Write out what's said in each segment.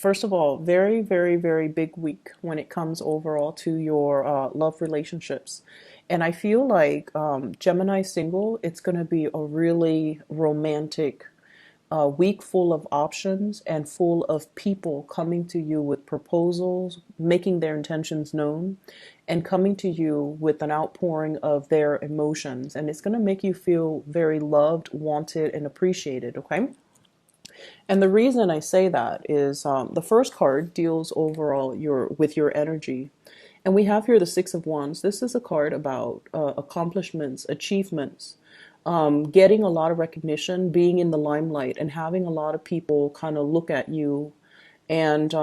First of all, very, very, very big week when it comes overall to your love relationships. And I feel like Gemini single, it's going to be a really romantic week full of options and full of people coming to you with proposals, making their intentions known, and coming to you with an outpouring of their emotions. And it's going to make you feel very loved, wanted, and appreciated, okay? And the reason I say that is the first card deals overall with your energy. And we have here the Six of Wands. This is a card about accomplishments, achievements, getting a lot of recognition, being in the limelight, and having a lot of people kind of look at you. And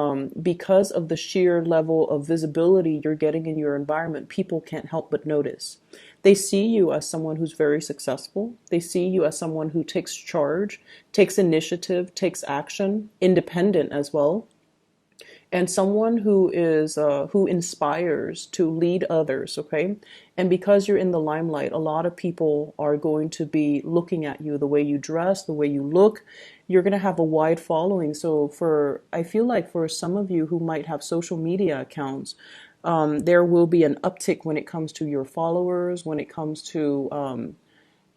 because of the sheer level of visibility you're getting in your environment, people can't help but notice. They see you as someone who's very successful. They see you as someone who takes charge, takes initiative, takes action, independent as well, and someone who inspires to lead others, okay? And because you're in the limelight, a lot of people are going to be looking at you, the way you dress, the way you look. You're going to have a wide following. So I feel like for some of you who might have social media accounts, there will be an uptick when it comes to your followers, when it comes to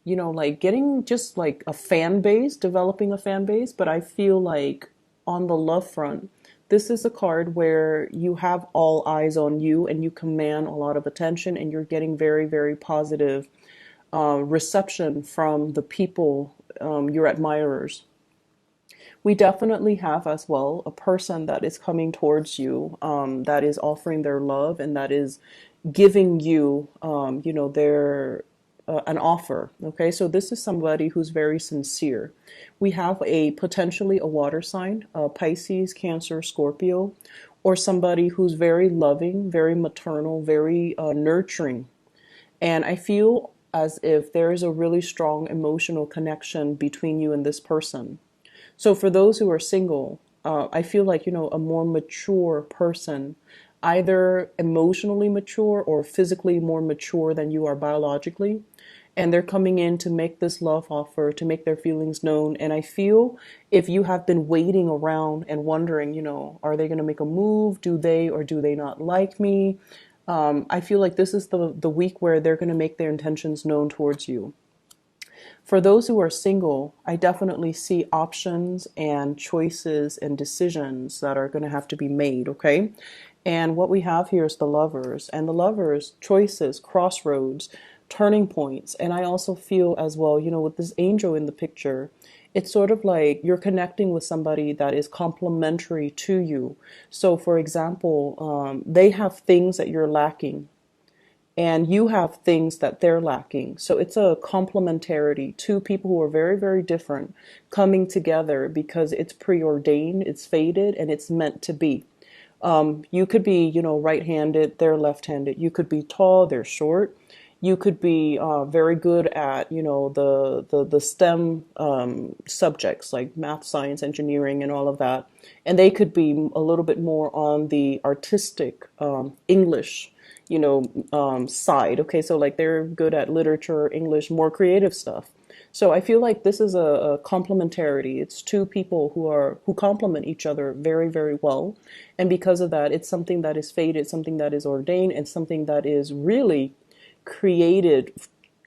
like getting just like a fan base, developing a fan base. But I feel like on the love front, this is a card where you have all eyes on you and you command a lot of attention, and you're getting very, very positive reception from the people, your admirers. We definitely have as well a person that is coming towards you, that is offering their love and that is giving you, their an offer. Okay, so this is somebody who's very sincere. We have potentially a water sign, Pisces, Cancer, Scorpio, or somebody who's very loving, very maternal, very nurturing. And I feel as if there is a really strong emotional connection between you and this person. So for those who are single, I feel like, a more mature person, either emotionally mature or physically more mature than you are biologically. And they're coming in to make this love offer, to make their feelings known. And I feel if you have been waiting around and wondering, are they going to make a move? Do they or do they not like me? I feel like this is the week where they're going to make their intentions known towards you. For those who are single, I definitely see options and choices and decisions that are going to have to be made, okay? And what we have here is the lovers. And the lovers, choices, crossroads, turning points. And I also feel as well, with this angel in the picture, it's sort of like you're connecting with somebody that is complementary to you. So for example, they have things that you're lacking, and you have things that they're lacking. So it's a complementarity. Two people who are very, very different coming together because it's preordained, it's fated, and it's meant to be. You could be, right-handed, they're left-handed. You could be tall, they're short. You could be very good at, the STEM subjects like math, science, engineering, and all of that. And they could be a little bit more on the artistic English, side. Okay, so like they're good at literature, English, more creative stuff. So I feel like this is a complementarity. It's two people who complement each other very, very well. And because of that, it's something that is fated, something that is ordained, and something that is really created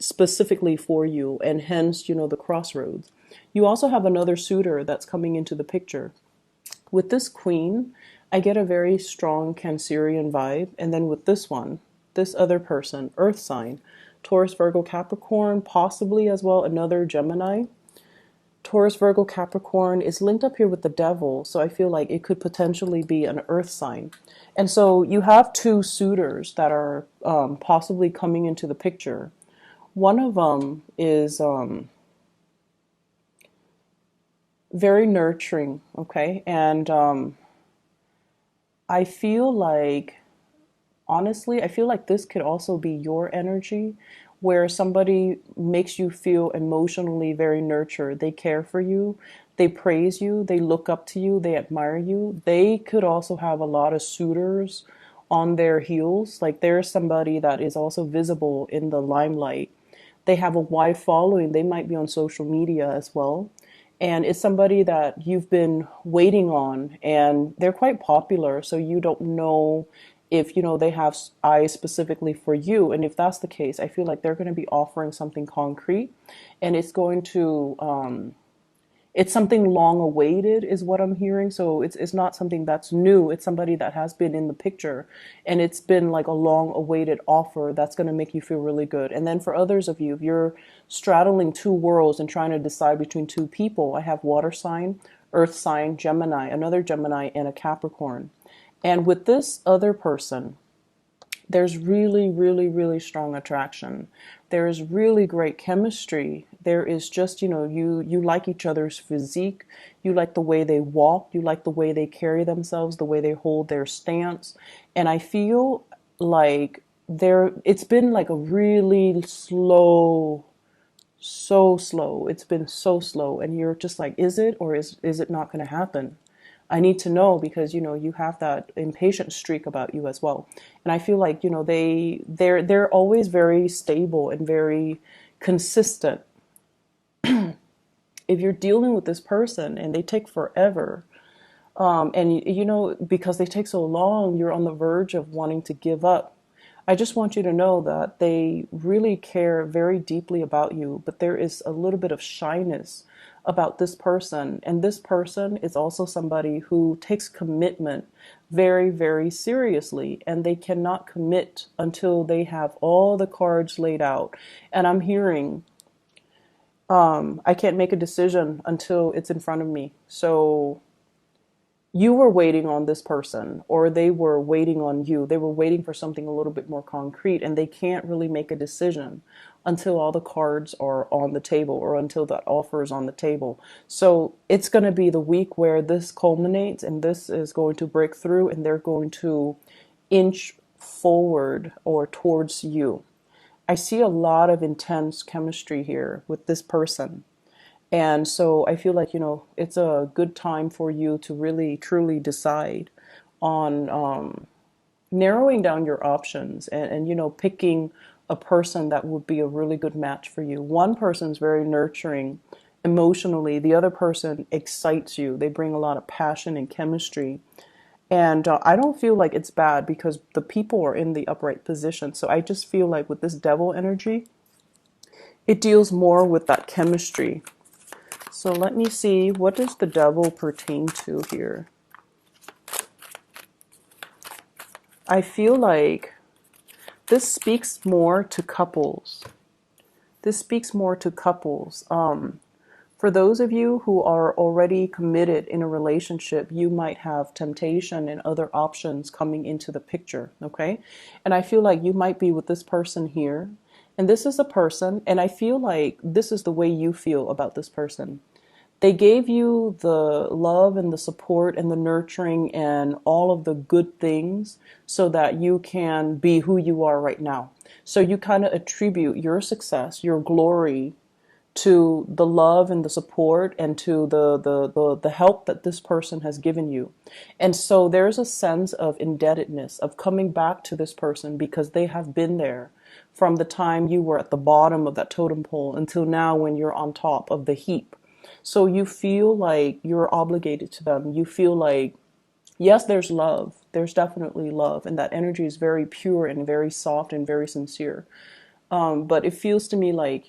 specifically for you, and hence, the crossroads. You also have another suitor that's coming into the picture. With this queen, I get a very strong Cancerian vibe. And then with this one, this other person, earth sign, Taurus, Virgo, Capricorn, possibly as well another Gemini. Taurus, Virgo, Capricorn is linked up here with the devil, so I feel like it could potentially be an earth sign. And so you have two suitors that are possibly coming into the picture. One of them is very nurturing, okay? And I feel like, honestly, I feel like this could also be your energy, where somebody makes you feel emotionally very nurtured. They care for you, they praise you, they look up to you, they admire you. They could also have a lot of suitors on their heels. Like there's somebody that is also visible in the limelight. They have a wide following. They might be on social media as well. and it's somebody that you've been waiting on, and they're quite popular, so you don't know if they have eyes specifically for you. And if that's the case, I feel like they're going to be offering something concrete, and it's something long awaited is what I'm hearing. So it's not something that's new. It's somebody that has been in the picture, and it's been like a long awaited offer that's going to make you feel really good. And then for others of you, if you're straddling two worlds and trying to decide between two people, I have water sign, earth sign, Gemini, another Gemini, and a Capricorn. And with this other person, there's really, really, really strong attraction. There is really great chemistry. There is just, you like each other's physique. You like the way they walk. You like the way they carry themselves, the way they hold their stance. And I feel like it's been like a really slow, so slow. It's been so slow. And you're just like, is it, or is it not going to happen? I need to know, because you have that impatient streak about you as well. And I feel like they're always very stable and very consistent. If you're dealing with this person and they take forever, and because they take so long, you're on the verge of wanting to give up. I just want you to know that they really care very deeply about you, but there is a little bit of shyness about this person. And this person is also somebody who takes commitment very, very seriously, and they cannot commit until they have all the cards laid out. And I'm hearing, I can't make a decision until it's in front of me. So you were waiting on this person, or they were waiting on you. They were waiting for something a little bit more concrete, and they can't really make a decision until all the cards are on the table, or until that offer is on the table. So it's going to be the week where this culminates, and this is going to break through, and they're going to inch forward or towards you. I see a lot of intense chemistry here with this person. And so I feel like, it's a good time for you to really, truly decide on narrowing down your options, and picking a person that would be a really good match for you. One person's very nurturing emotionally. The other person excites you. They bring a lot of passion and chemistry. And I don't feel like it's bad, because the people are in the upright position. So I just feel like with this devil energy, it deals more with that chemistry. So let me see, what does the devil pertain to here? I feel like this speaks more to couples. This speaks more to couples. For those of you who are already committed in a relationship, you might have temptation and other options coming into the picture, okay? And I feel like you might be with this person here, and this is a person, and I feel like this is the way you feel about this person. They gave you the love and the support and the nurturing and all of the good things so that you can be who you are right now. So you kind of attribute your success, your glory, to the love and the support, and to the help that this person has given you. And so there's a sense of indebtedness, of coming back to this person, because they have been there from the time you were at the bottom of that totem pole until now when you're on top of the heap. So you feel like you're obligated to them. You feel like, yes, there's love. There's definitely love. And that energy is very pure and very soft and very sincere. But it feels to me like,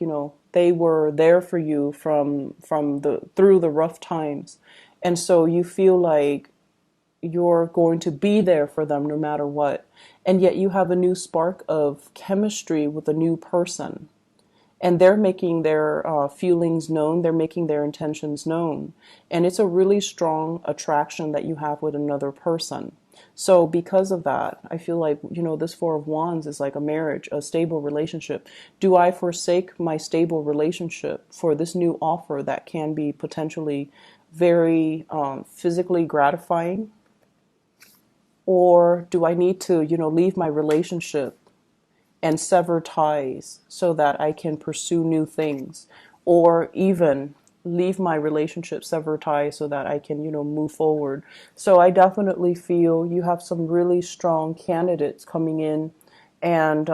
they were there for you through the rough times. And so you feel like you're going to be there for them no matter what. And yet you have a new spark of chemistry with a new person. And they're making their feelings known. They're making their intentions known. And it's a really strong attraction that you have with another person. So because of that, I feel like, this Four of Wands is like a marriage, a stable relationship. Do I forsake my stable relationship for this new offer that can be potentially very physically gratifying? Or do I need to, leave my relationship and sever ties so that I can pursue new things? Or even leave my relationship, sever ties so that I can, move forward. So I definitely feel you have some really strong candidates coming in, and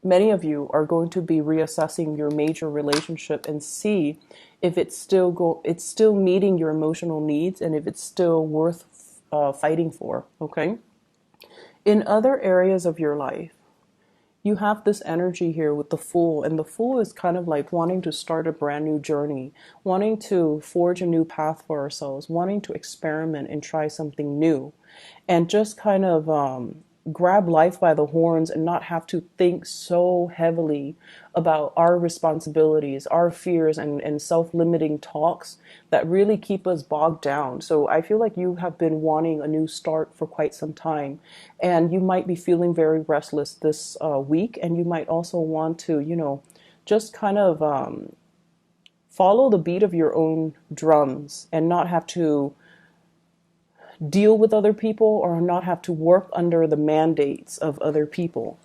many of you are going to be reassessing your major relationship and see if it's still meeting your emotional needs and if it's still worth fighting for. Okay. In other areas of your life, you have this energy here with the Fool, and the Fool is kind of like wanting to start a brand new journey, wanting to forge a new path for ourselves, wanting to experiment and try something new, and just kind of grab life by the horns and not have to think so heavily about our responsibilities, our fears, and self-limiting talks that really keep us bogged down. So I feel like you have been wanting a new start for quite some time, and you might be feeling very restless this week, and you might also want to, just kind of follow the beat of your own drums and not have to deal with other people or not have to work under the mandates of other people.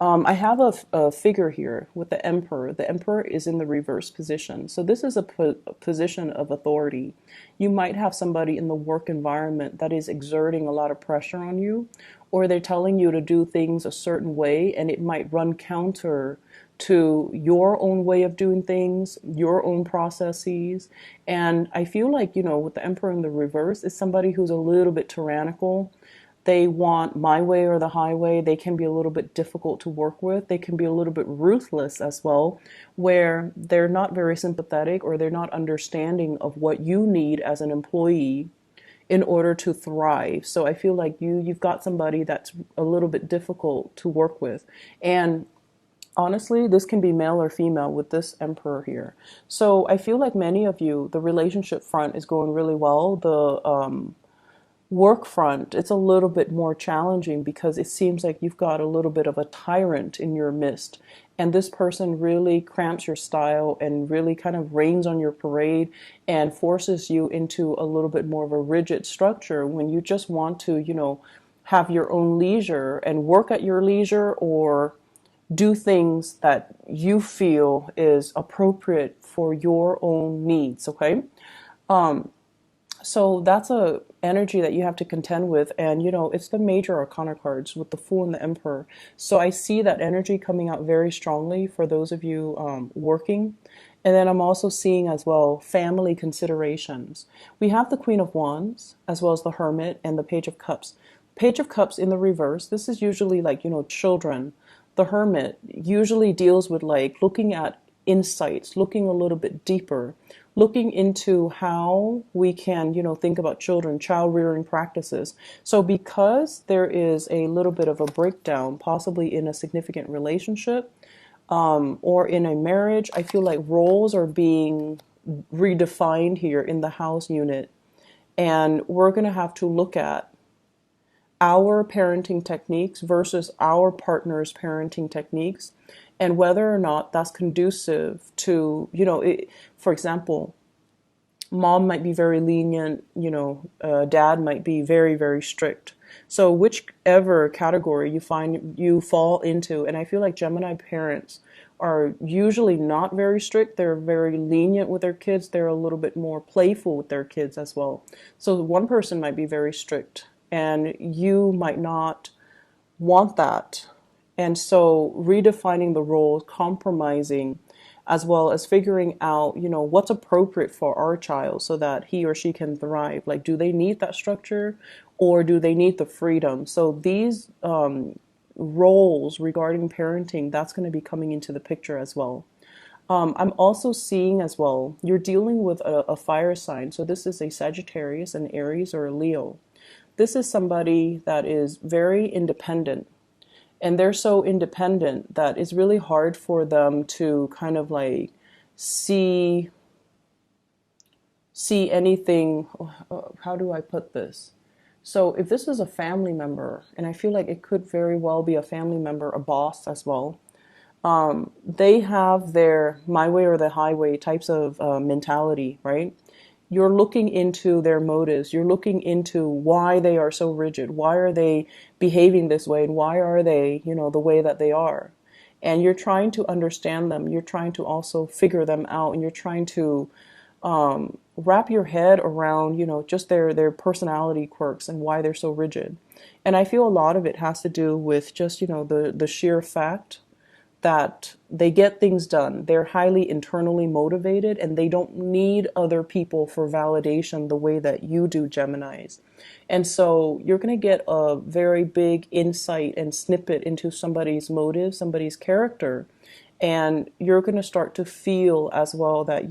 I have a figure here with the Emperor. The Emperor is in the reverse position. So this is a position of authority. You might have somebody in the work environment that is exerting a lot of pressure on you, or they're telling you to do things a certain way, and it might run counter to your own way of doing things, your own processes. And I feel like, with the Emperor in the reverse, is somebody who's a little bit tyrannical. They want my way or the highway. They can be a little bit difficult to work with. They can be a little bit ruthless as well, where they're not very sympathetic or they're not understanding of what you need as an employee in order to thrive. So I feel like you've got somebody that's a little bit difficult to work with. And honestly, this can be male or female with this Emperor here. So I feel like many of you, the relationship front is going really well. The work front, it's a little bit more challenging because it seems like you've got a little bit of a tyrant in your midst. And this person really cramps your style and really kind of rains on your parade and forces you into a little bit more of a rigid structure when you just want to, have your own leisure and work at your leisure or do things that you feel is appropriate for your own needs. Okay. So that's a energy that you have to contend with. And, it's the major arcana cards with the Fool and the Emperor. So I see that energy coming out very strongly for those of you working. And then I'm also seeing as well family considerations. We have the Queen of Wands as well as the Hermit and the Page of Cups. Page of Cups in the reverse, this is usually like, children. The Hermit usually deals with like looking at insights, looking a little bit deeper, looking into how we can, think about children, child rearing practices. So because there is a little bit of a breakdown, possibly in a significant relationship or in a marriage, I feel like roles are being redefined here in the house unit. And we're going to have to look at our parenting techniques versus our partner's parenting techniques, and whether or not that's conducive to, for example, mom might be very lenient, dad might be very, very strict. So whichever category you find you fall into, and I feel like Gemini parents are usually not very strict. They're very lenient with their kids. They're a little bit more playful with their kids as well. So one person might be very strict and you might not want that. And so redefining the roles, compromising, as well as figuring out, what's appropriate for our child so that he or she can thrive. Like, do they need that structure or do they need the freedom? So these roles regarding parenting, that's going to be coming into the picture as well. I'm also seeing as well, you're dealing with a fire sign. So this is a Sagittarius, an Aries, or a Leo. This is somebody that is very independent. And they're so independent that it's really hard for them to kind of like see anything. How do I put this? So if this is a family member, and I feel like it could very well be a family member, a boss as well, they have their my way or the highway types of mentality, right? You're looking into their motives. You're looking into why they are so rigid. Why are they behaving this way? And why are they, the way that they are? And you're trying to understand them. You're trying to also figure them out. And you're trying to wrap your head around, just their personality quirks and why they're so rigid. And I feel a lot of it has to do with just, the sheer fact that they get things done. They're highly internally motivated and they don't need other people for validation the way that you do, Geminis. And so you're going to get a very big insight and snippet into somebody's motive, somebody's character. And you're going to start to feel as well that,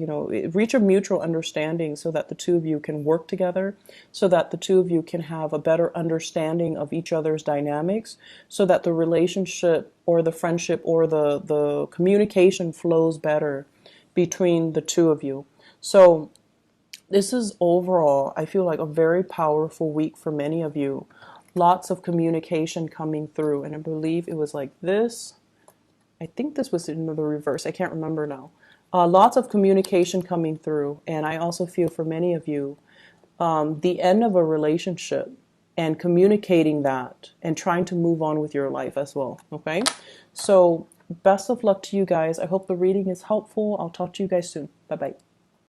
reach a mutual understanding so that the two of you can work together, so that the two of you can have a better understanding of each other's dynamics, so that the relationship or the friendship or the communication flows better between the two of you. So this is overall, I feel like, a very powerful week for many of you. Lots of communication coming through. And I believe it was like this. I think this was in the reverse. I can't remember now. Lots of communication coming through. And I also feel for many of you, the end of a relationship and communicating that and trying to move on with your life as well. Okay. So best of luck to you guys. I hope the reading is helpful. I'll talk to you guys soon. Bye bye.